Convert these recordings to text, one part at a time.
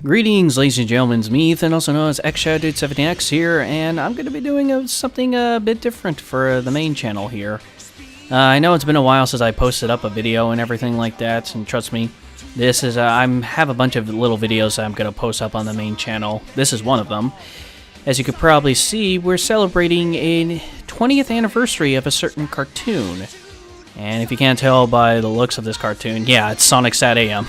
Greetings, ladies and gentlemen, it's me, Ethan, also known as XShadowDude17X here, and I'm going to be doing something a bit different for the main channel here. I know it's been a while since I posted up a video and everything like that, and trust me, this is, I have a bunch of little videos that I'm going to post up on the main channel. This is one of them. As you could probably see, we're celebrating a 20th anniversary of a certain cartoon. And if you can't tell by the looks of this cartoon, yeah, it's Sonic SatAM.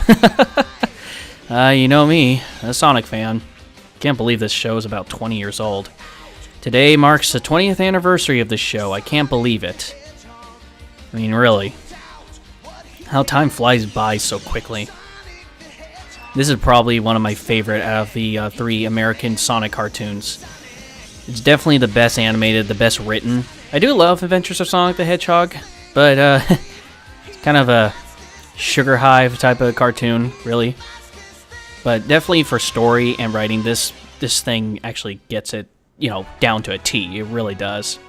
You know me, a Sonic fan. Can't believe this show is about 20 years old. Today marks the 20th anniversary of this show. I can't believe it. I mean, really. How time flies by so quickly. This is probably one of my favorite out of the three American Sonic cartoons. It's definitely the best animated, the best written. I do love Adventures of Sonic the Hedgehog, but it's kind of a sugar high type of cartoon, really. But definitely for story and writing, this thing actually gets it, you know, down to a T. It really does.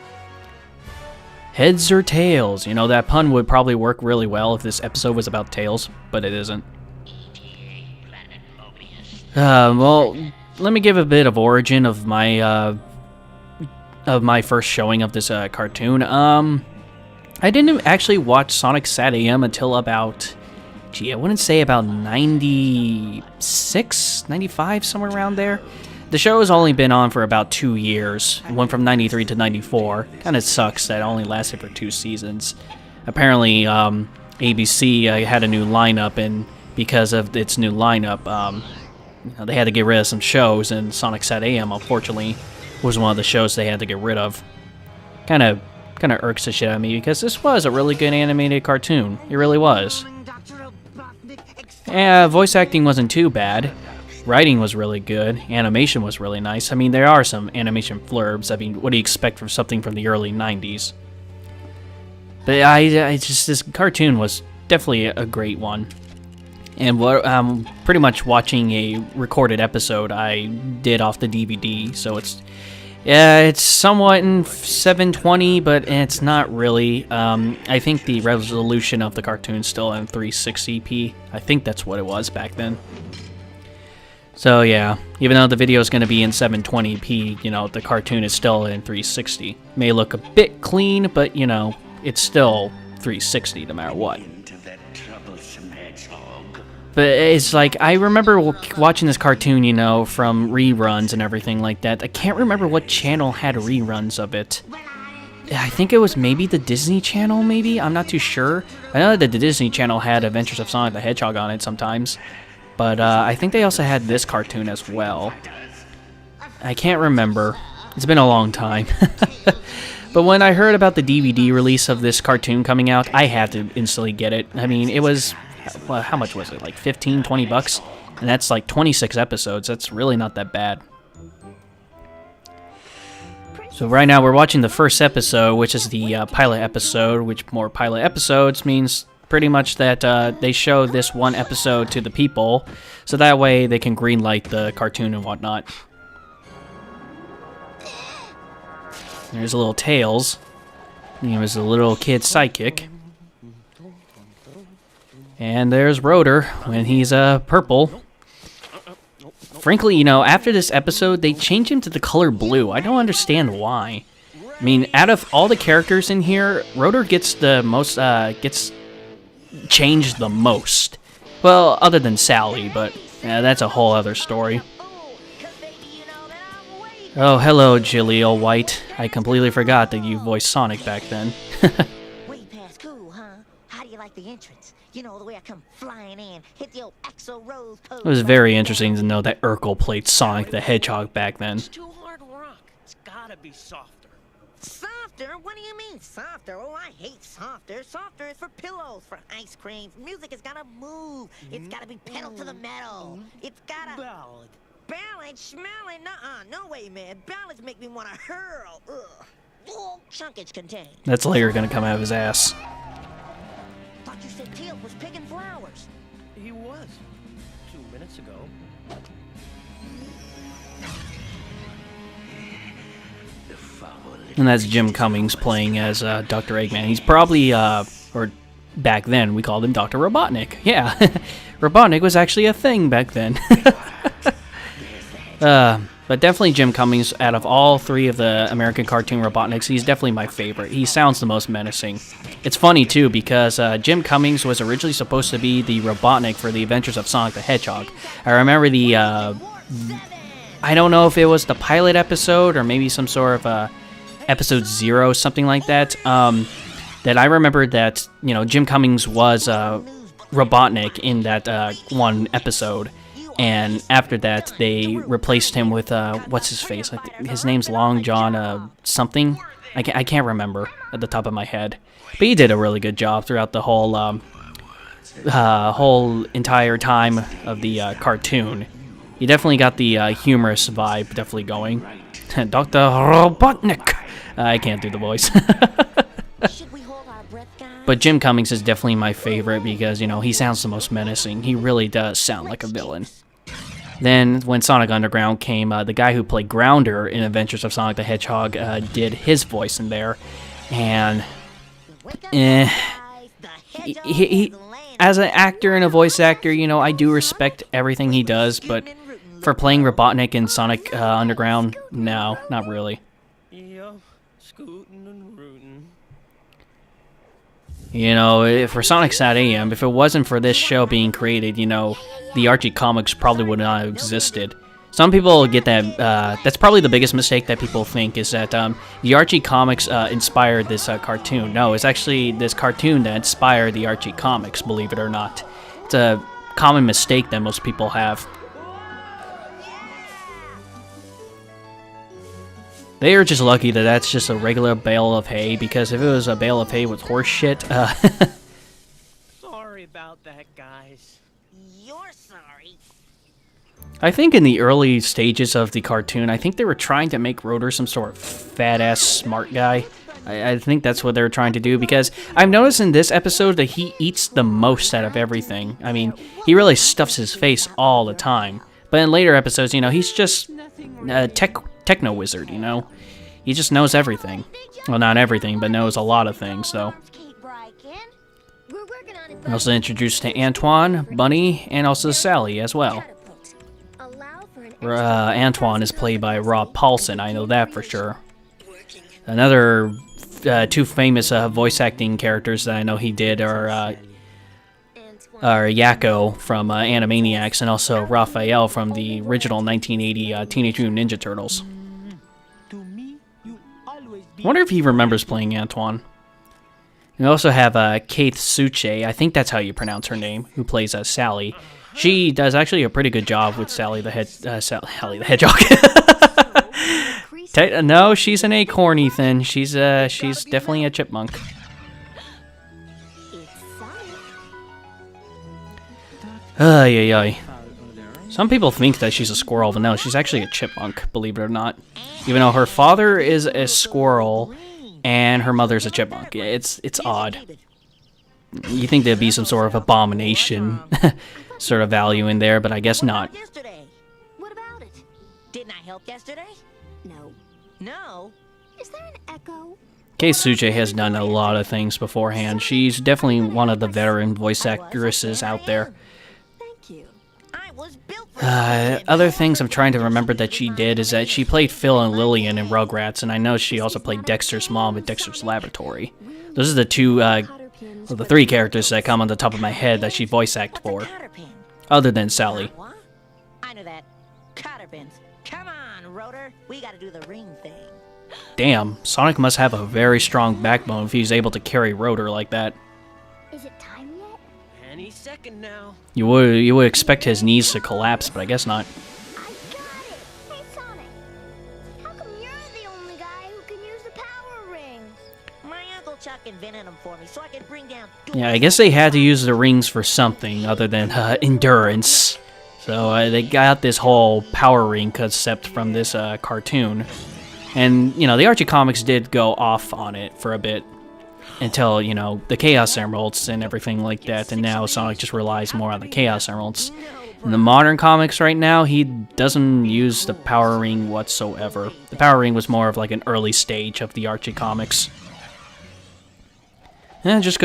Heads or tails? You know, that pun would probably work really well if this episode was about tails, but it isn't. Well, let me give a bit of origin of my first showing of this cartoon. I didn't actually watch Sonic SatAM until about, gee, I wouldn't say about 96, 95, somewhere around there. The show has only been on for about 2 years. It went from 93 to 94. Kind of sucks that it only lasted for 2 seasons. Apparently, ABC had a new lineup, and because of its new lineup, you know, they had to get rid of some shows, and Sonic SatAM, unfortunately, was one of the shows they had to get rid of. Kind of irks the shit out of me, because this was a really good animated cartoon. It really was. Voice acting wasn't too bad. Writing was really good. Animation was really nice. I mean, there are some animation flurbs. I mean, what do you expect from something from the early 90s? But this cartoon was definitely a great one. And I'm pretty much watching a recorded episode I did off the DVD, so it's somewhat in 720, but it's not really. I think the resolution of the cartoon's still in 360p. I think that's what it was back then. So yeah, even though the video is going to be in 720p, you know, the cartoon is still in 360. May look a bit clean, but you know, it's still 360 no matter what. But it's like, I remember watching this cartoon, you know, from reruns and everything like that. I can't remember what channel had reruns of it. I think it was maybe the Disney Channel, maybe? I'm not too sure. I know that the Disney Channel had Adventures of Sonic the Hedgehog on it sometimes. But I think they also had this cartoon as well. I can't remember. It's been a long time. But when I heard about the DVD release of this cartoon coming out, I had to instantly get it. I mean, it was... well, how much was it? Like 15, 20 bucks? And that's like 26 episodes. That's really not that bad. So right now we're watching the first episode, which is the pilot episode, which more pilot episodes means pretty much that they show this one episode to the people, so that way they can greenlight the cartoon and whatnot. There's a little Tails. He was a little kid sidekick. And there's Rotor when he's purple. Frankly, you know, after this episode, they changed him to the color blue. I don't understand why. I mean, out of all the characters in here, Rotor gets the most, gets changed the most. Well, other than Sally, but that's a whole other story. Oh, hello, Jaleel White. I completely forgot that you voiced Sonic back then. Way past cool, huh? How do you like the entrance? You know, the way I come flying in, hit the old Axl Rose pose. It was very interesting to know that Urkel played Sonic the Hedgehog back then. It's too hard rock. It's gotta be softer. Softer? What do you mean softer? Oh, I hate softer. Softer is for pillows, for ice cream. Music has gotta move. It's gotta be pedal to the metal. It's gotta... Ballad. Ballad? Schmalad? Nuh-uh. No way, man. Ballads make me want to hurl. Ugh. Oh, chunkage contained. That's later gonna come out of his ass. Thought you said Tails was picking flowers. He was 2 minutes ago. And that's Jim Cummings playing as Dr. Eggman. He's probably, or back then, we called him Dr. Robotnik. Yeah, Robotnik was actually a thing back then. But definitely Jim Cummings, out of all three of the American cartoon Robotniks, he's definitely my favorite. He sounds the most menacing. It's funny, too, because Jim Cummings was originally supposed to be the Robotnik for the Adventures of Sonic the Hedgehog. I remember the, I don't know if it was the pilot episode or maybe some sort of episode 0, something like that, that I remember that, Jim Cummings was Robotnik in that one episode. And after that, they replaced him with, what's his face? His name's Long John something. I can't remember at the top of my head. But he did a really good job throughout the whole entire time of the cartoon. He definitely got the humorous vibe definitely going. Dr. Robotnik. I can't do the voice. But Jim Cummings is definitely my favorite because, he sounds the most menacing. He really does sound like a villain. Then, when Sonic Underground came, the guy who played Grounder in Adventures of Sonic the Hedgehog did his voice in there. And, he as an actor and a voice actor, I do respect everything he does, but for playing Robotnik in Sonic Underground, no, not really. Yep, scootin' and rootin'. For Sonic SatAM, if it wasn't for this show being created, the Archie comics probably would not have existed. Some people get that, that's probably the biggest mistake that people think, is that the Archie comics inspired this cartoon. No, it's actually this cartoon that inspired the Archie comics, believe it or not. It's a common mistake that most people have. They are just lucky that that's just a regular bale of hay, because if it was a bale of hay with horse shit, Sorry about that, guys. You're sorry. I think in the early stages of the cartoon, I think they were trying to make Rotor some sort of fat-ass smart guy. I think that's what they were trying to do, because I've noticed in this episode that he eats the most out of everything. I mean, he really stuffs his face all the time. But in later episodes, he's just a techno-wizard, He just knows everything. Well, not everything, but knows a lot of things, though. We're also introduced to Antoine, Bunny, and also Sally as well. Antoine is played by Rob Paulsen, I know that for sure. Another two famous voice acting characters that I know he did are Yakko from Animaniacs, and also Raphael from the original 1980 Teenage Mutant Ninja Turtles. I wonder if he remembers playing Antoine. We also have Kate Suche, I think that's how you pronounce her name, who plays Sally. She does actually a pretty good job with Sally the Hedgehog. No, she's an acorn, Ethan. She's definitely a chipmunk. Ay. Some people think that she's a squirrel, but no, she's actually a chipmunk, believe it or not. Even though her father is a squirrel and her mother's a chipmunk. It's odd. You think there'd be some sort of abomination sort of value in there, but I guess not. What about it? Didn't I help yesterday? No? Is there an echo? Kei Suche has done a lot of things beforehand. She's definitely one of the veteran voice actresses out there. Thank you. I was built for Other things I'm trying to remember that she did is that she played Phil and Lillian in Rugrats, and I know she also played Dexter's mom in Dexter's Laboratory. Those are the two, the three characters that come on the top of my head that she voice acted for, other than Sally. What? I know that. Cotter pins. Come on, Rotor. We gotta do the ring thing. Damn, Sonic must have a very strong backbone if he's able to carry Rotor like that. Is it time yet? Any second now. You would expect his knees to collapse, but I guess not. I got it! Hey, Sonic! How come you're the only guy who can use the power rings? My Uncle Chuck invented them for me so I could bring down... Yeah, I guess they had to use the rings for something other than endurance. So they got this whole power ring concept from this cartoon. And, the Archie comics did go off on it for a bit. Until, the Chaos Emeralds and everything like that. And now Sonic just relies more on the Chaos Emeralds. In the modern comics right now, he doesn't use the power ring whatsoever. The power ring was more of like an early stage of the Archie comics. And it just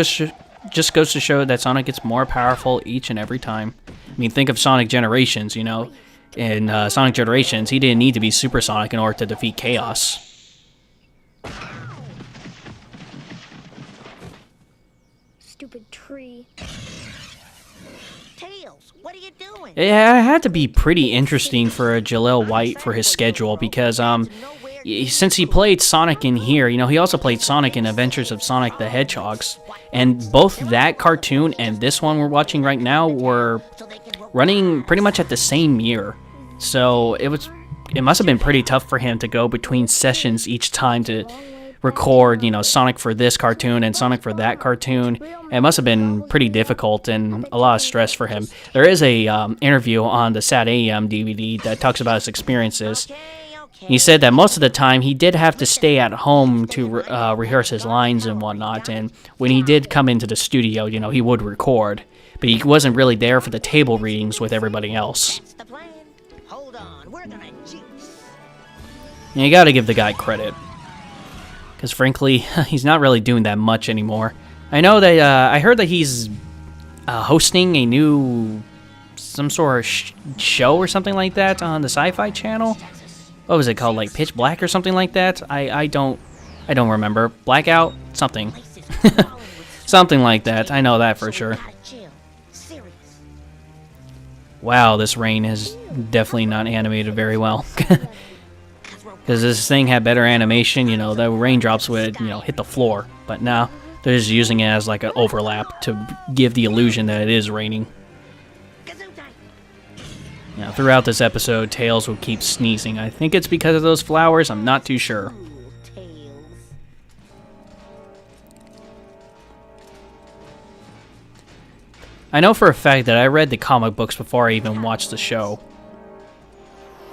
goes to show that Sonic gets more powerful each and every time. I mean, think of Sonic Generations, in Sonic Generations, he didn't need to be supersonic in order to defeat Chaos. Stupid tree. Tails, what are you doing? Yeah, it had to be pretty interesting for Jaleel White for his schedule because since he played Sonic in here, he also played Sonic in Adventures of Sonic the Hedgehogs, and both that cartoon and this one we're watching right now were running pretty much at the same year. So it must have been pretty tough for him to go between sessions each time to record, Sonic for this cartoon and Sonic for that cartoon. It must have been pretty difficult and a lot of stress for him. There is a interview on the SatAM DVD that talks about his experiences. He said that most of the time he did have to stay at home to rehearse his lines and whatnot, and when he did come into the studio, he would record, but he wasn't really there for the table readings with everybody else. That's the plan. Hold on, we're gonna juice. And you gotta give the guy credit, because frankly, he's not really doing that much anymore. I know that, I heard that he's hosting a new, some sort of show or something like that on the Sci-Fi Channel. What was it called, like Pitch Black or something like that? I don't remember. Blackout? Something. Something like that. I know that for sure. Wow, this rain is definitely not animated very well. Because this thing had better animation, the raindrops would, hit the floor. But now, they're just using it as like an overlap to give the illusion that it is raining. Now, throughout this episode, Tails will keep sneezing. I think it's because of those flowers, I'm not too sure. I know for a fact that I read the comic books before I even watched the show.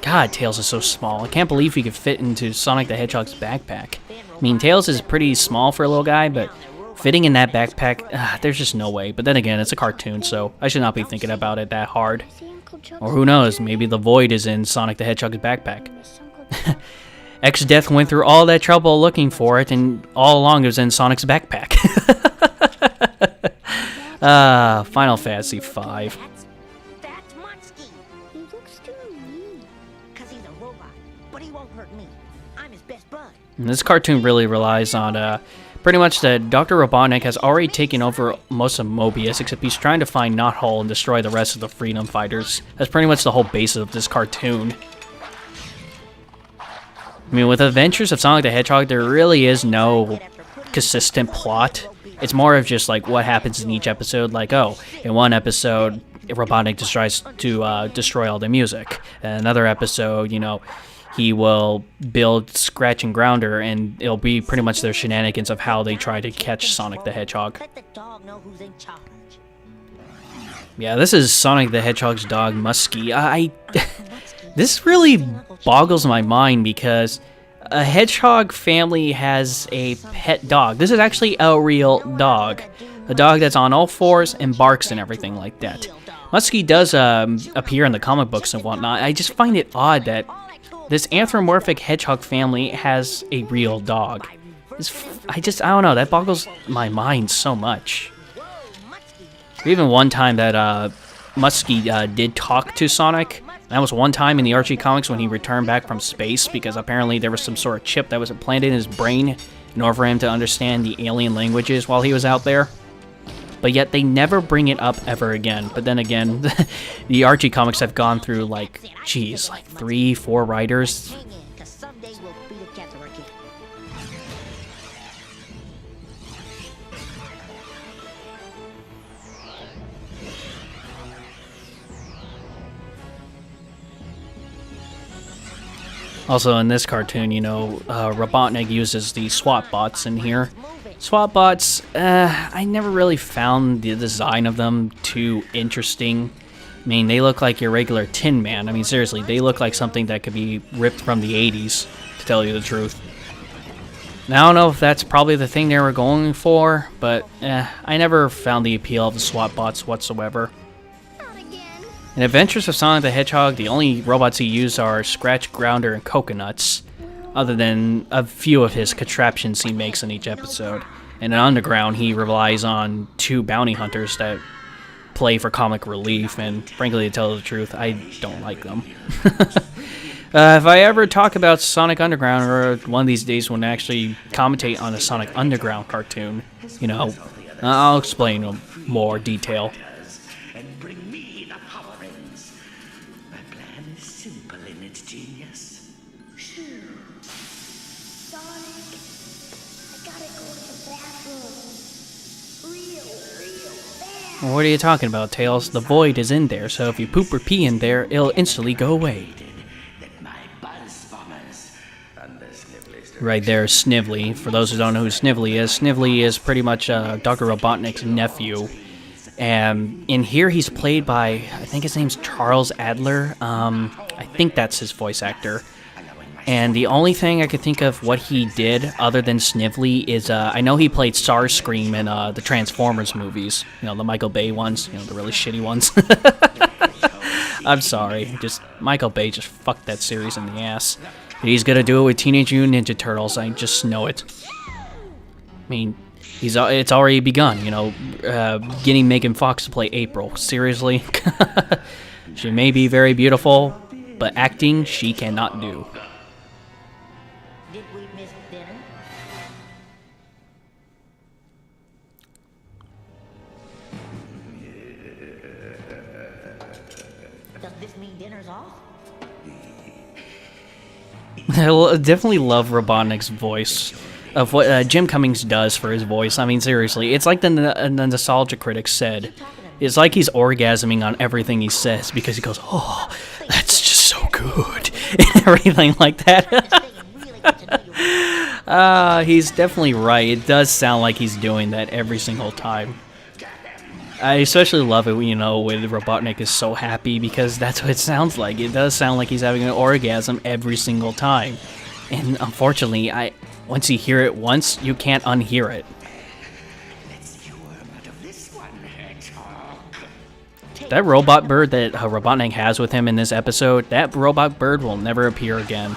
God, Tails is so small. I can't believe he could fit into Sonic the Hedgehog's backpack. I mean, Tails is pretty small for a little guy, but fitting in that backpack, there's just no way. But then again, it's a cartoon, so I should not be thinking about it that hard. Or who knows, maybe the void is in Sonic the Hedgehog's backpack. X-Death went through all that trouble looking for it, and all along it was in Sonic's backpack. Final Fantasy V. That's Mutsky. He looks too mean. Cause he's a robot, but he won't hurt me. I'm his best bud. And this cartoon really relies on, pretty much that Dr. Robotnik has already taken over most of Mobius, except he's trying to find Knothole and destroy the rest of the Freedom Fighters. That's pretty much the whole basis of this cartoon. I mean, with Adventures of Sonic the Hedgehog, there really is no consistent plot. It's more of just like what happens in each episode. Like, oh, in one episode, Robotnik tries to destroy all the music. In another episode, he will build Scratch and Grounder, and it'll be pretty much their shenanigans of how they try to catch Sonic the Hedgehog. Let the dog know who's in charge. Yeah, this is Sonic the Hedgehog's dog, Muskie. This really boggles my mind because a hedgehog family has a pet dog. This is actually a real dog. A dog that's on all fours and barks and everything like that. Muskie does appear in the comic books and whatnot. I just find it odd that this anthropomorphic hedgehog family has a real dog. I don't know, that boggles my mind so much. Even one time that Muskie did talk to Sonic. That was one time in the Archie comics when he returned back from space because apparently there was some sort of chip that was implanted in his brain in order for him to understand the alien languages while he was out there. But yet they never bring it up ever again. But then again, the Archie comics have gone through like 3-4 writers. Hang in, cause someday we'll be together again. Also in this cartoon, Robotnik uses the SWAT bots in here. SWAT bots, I never really found the design of them too interesting. I mean, they look like your regular Tin Man. I mean, seriously, they look like something that could be ripped from the 80s, to tell you the truth. Now, I don't know if that's probably the thing they were going for, but I never found the appeal of the SWAT bots whatsoever. In Adventures of Sonic the Hedgehog, the only robots he used are Scratch, Grounder, and Coconuts, other than a few of his contraptions he makes in each episode. And in Underground, he relies on 2 bounty hunters that play for comic relief, and frankly, to tell the truth, I don't like them. If I ever talk about Sonic Underground, or one of these days when I actually commentate on a Sonic Underground cartoon, you know, I'll explain in more detail. And bring me the power rings. My plan is simple in its genius. Sonic, I gotta go to the bathroom. Real bad. What are you talking about, Tails? The void is in there, so if you poop or pee in there, it'll instantly go away. That my buzz bombers under Snively's Right there is Snively. For those who don't know who Snively is pretty much Dr. Robotnik's nephew. And in here he's played by, I think his name's Charles Adler. I think that's his voice actor. And the only thing I could think of what he did other than Snively is, I know he played Starscream in the Transformers movies. You know, the Michael Bay ones, you know, the really shitty ones. I'm sorry, just Michael Bay just fucked that series in the ass. He's gonna do it with Teenage Mutant Ninja Turtles, I just know it. I mean, it's already begun, you know, getting Megan Fox to play April. Seriously? She may be very beautiful, but acting she cannot do. Did we miss dinner? Does this mean dinner's off? I definitely love Robotnik's voice, of what Jim Cummings does for his voice. I mean, seriously, it's like the Nostalgia Critic said. It's like he's orgasming on everything he says, because he goes, oh, that's just so good, and everything like that. He's definitely right. It does sound like he's doing that every single time. I especially love it, you know, when Robotnik is so happy, because that's what it sounds like. It does sound like he's having an orgasm every single time. And unfortunately, once you hear it once, you can't unhear it. Let's you worm out of this one, Hedgehog. That robot bird that Robotnik has with him in this episode, that robot bird will never appear again.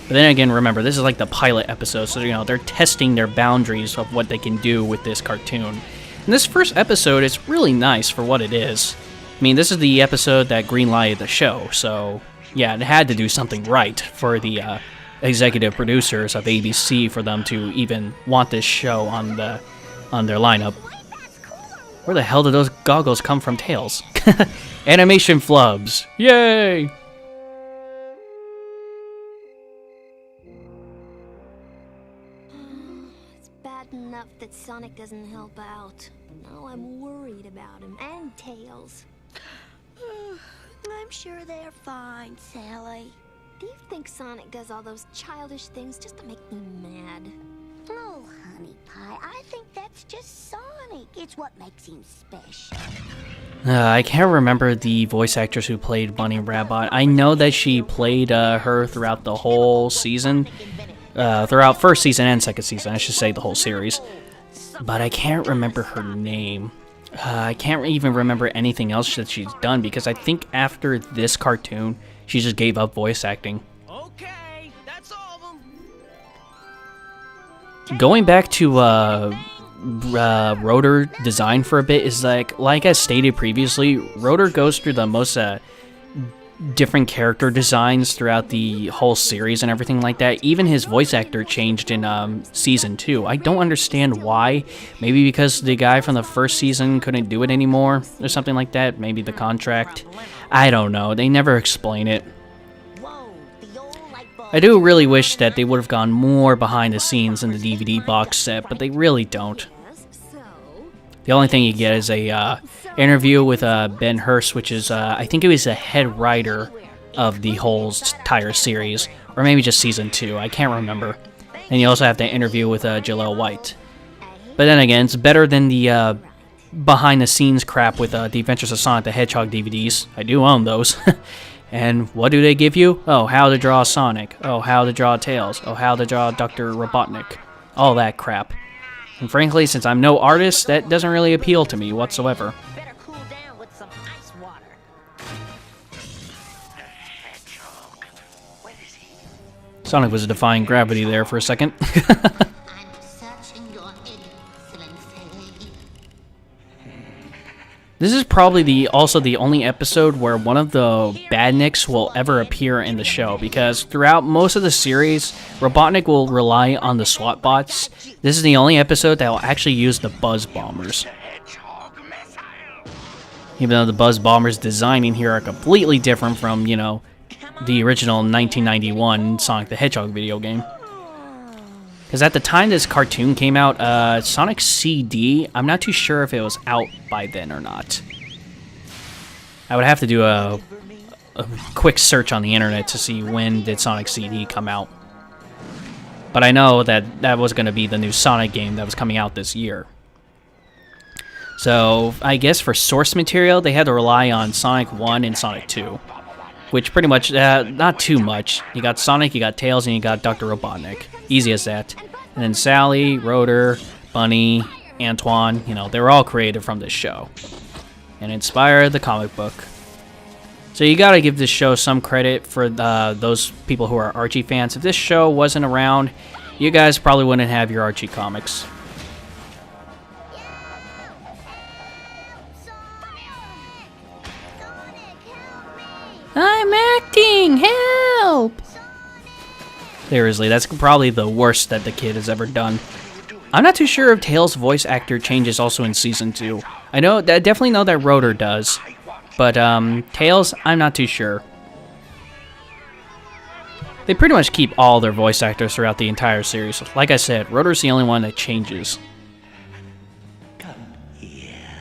But then again, remember, this is like the pilot episode, so, you know, they're testing their boundaries of what they can do with this cartoon. And this first episode is really nice for what it is. I mean, this is the episode that greenlighted the show, so yeah, it had to do something right for the executive producers of ABC for them to even want this show on their lineup. Where the hell did those goggles come from, Tails? Animation flubs! Yay! It's bad enough that Sonic doesn't help out. Now I'm worried about him and Tails. I'm sure they're fine, Sally. Do you think Sonic does all those childish things just to make me mad? Oh, honey pie, I think that's just Sonic. It's what makes him special. I can't remember the voice actress who played Bunny Rabbit. I know that she played her throughout the whole season. Throughout first season and second season, I should say the whole series. But I can't remember her name. I can't even remember anything else that she's done, because I think after this cartoon, she just gave up voice acting. Okay, that's all of them. Going back to Rotor design for a bit is like as stated previously, Rotor goes through the most different character designs throughout the whole series and everything like that. Even his voice actor changed in season 2. I don't understand why. Maybe because the guy from the first season couldn't do it anymore or something like that. Maybe the contract. I don't know. They never explain it. I do really wish that they would have gone more behind the scenes in the DVD box set, but they really don't. The only thing you get is a interview with Ben Hurst, which is, I think it was the head writer of the whole entire series, or maybe just season 2, I can't remember. And you also have the interview with Jaleel White. But then again, it's better than the behind-the-scenes crap with the Adventures of Sonic the Hedgehog DVDs. I do own those. And what do they give you? Oh, how to draw Sonic. Oh, how to draw Tails. Oh, how to draw Dr. Robotnik. All that crap. And frankly, since I'm no artist, that doesn't really appeal to me whatsoever. Better cool down with some ice water. Hedgehog. Where is he? Sonic was defying gravity there for a second. I'm searching your excellency. This is probably also the only episode where one of the badniks will ever appear in the show, because throughout most of the series, Robotnik will rely on the SWAT bots. This is the only episode that will actually use the Buzz Bombers. Even though the Buzz Bombers designing here are completely different from, you know, the original 1991 Sonic the Hedgehog video game. Because at the time this cartoon came out, Sonic CD, I'm not too sure if it was out by then or not. I would have to do a quick search on the internet to see when did Sonic CD come out. But I know that that was going to be the new Sonic game that was coming out this year. So I guess for source material, they had to rely on Sonic 1 and Sonic 2. Which pretty much, not too much. You got Sonic, you got Tails, and you got Dr. Robotnik. Easy as that. And then Sally, Rotor, Bunny, Antoine, you know, they were all created from this show. And inspired the comic book. So you gotta give this show some credit for those people who are Archie fans. If this show wasn't around, you guys probably wouldn't have your Archie comics. I'm acting! Help! Seriously, that's probably the worst that the kid has ever done. I'm not too sure if Tails' voice actor changes also in Season 2. I definitely know that Rotor does. But, Tails, I'm not too sure. They pretty much keep all their voice actors throughout the entire series. Like I said, Rotor's the only one that changes.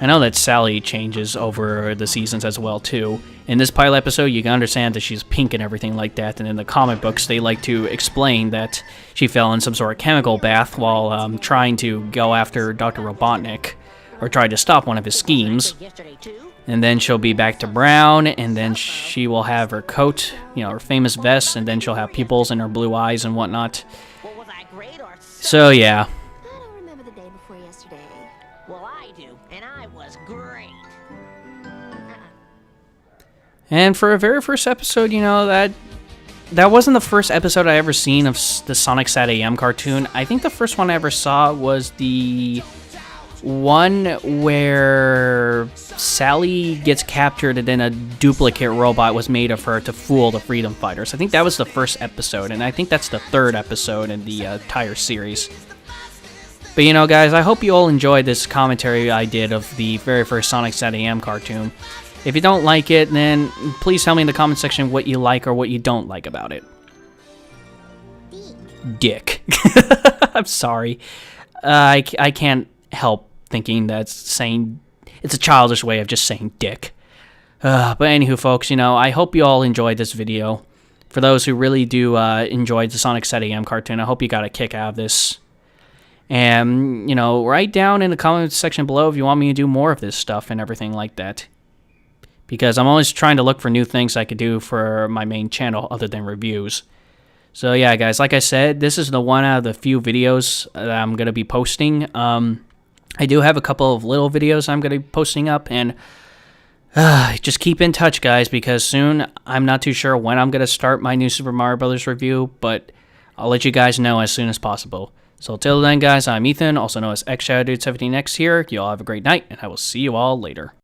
I know that Sally changes over the seasons as well, too. In this pilot episode, you can understand that she's pink and everything like that, and in the comic books, they like to explain that she fell in some sort of chemical bath while trying to go after Dr. Robotnik, or try to stop one of his schemes. And then she'll be back to brown, and then she will have her coat, you know, her famous vest, and then she'll have pupils in her blue eyes and whatnot. So, yeah. And for a very first episode, you know, that wasn't the first episode I ever seen of the Sonic SatAM cartoon. I think the first one I ever saw was the one where Sally gets captured and then a duplicate robot was made of her to fool the Freedom Fighters. I think that was the first episode, and I think that's the third episode in the entire series. But you know, guys, I hope you all enjoyed this commentary I did of the very first Sonic SatAM cartoon. If you don't like it, then please tell me in the comment section what you like or what you don't like about it. Dick. I'm sorry. I can't help thinking that's saying... It's a childish way of just saying dick. But anywho, folks, you know, I hope you all enjoyed this video. For those who really do enjoy the Sonic SatAM cartoon, I hope you got a kick out of this. And, you know, write down in the comment section below if you want me to do more of this stuff and everything like that. Because I'm always trying to look for new things I could do for my main channel other than reviews. So yeah, guys, like I said, this is the one out of the few videos that I'm going to be posting. I do have a couple of little videos I'm going to be posting up, and just keep in touch, guys, because soon, I'm not too sure when I'm going to start my new Super Mario Bros. Review, but I'll let you guys know as soon as possible. So till then, guys, I'm Ethan, also known as XShadowDude17X here. You all have a great night, and I will see you all later.